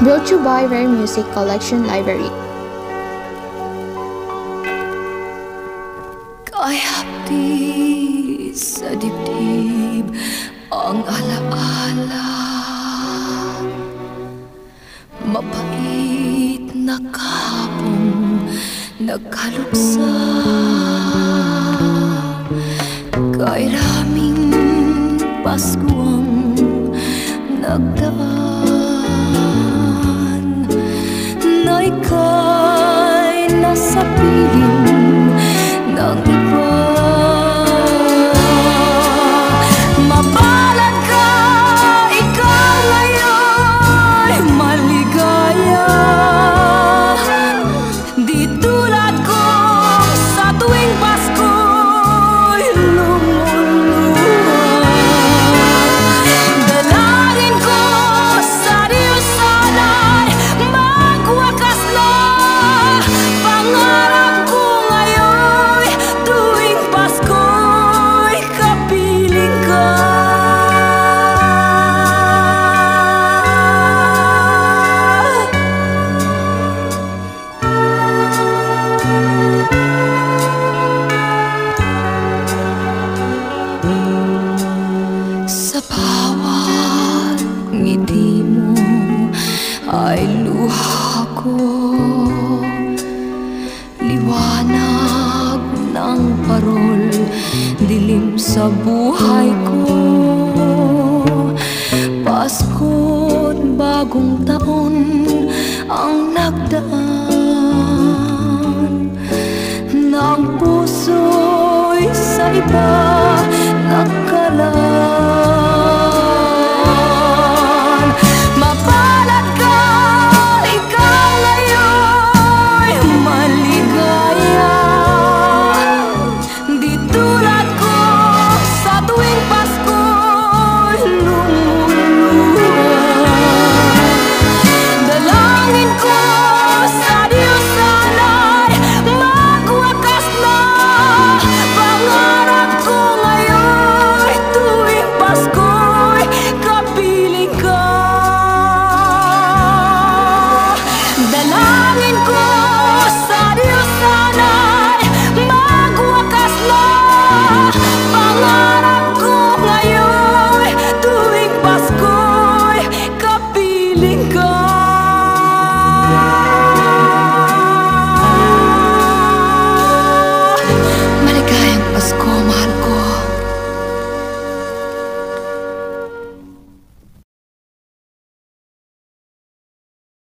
Brought to you by Rare Music Collection Library. Kahit di sa dibdib ang alaala, mapait na kahapong nagkaluksa, kay raming Pasko ang nagdaan, na ika'y nasa piling ng iba. Mapalad ka, ikaw ngayon maligaya, di tulad ko sa tuwing Pasko'y lumuluha. Dalangin ko sa Diyos sana'y magwakas na pangarap ko ngayon, tuwing Pasko'y kapiling ka. Sa bawat ngiti mo ay luha ko, liwanag ng parol, dilim sa buhay ko. Pasko't bagong taon ang nagdaan, na ang puso'y sa iba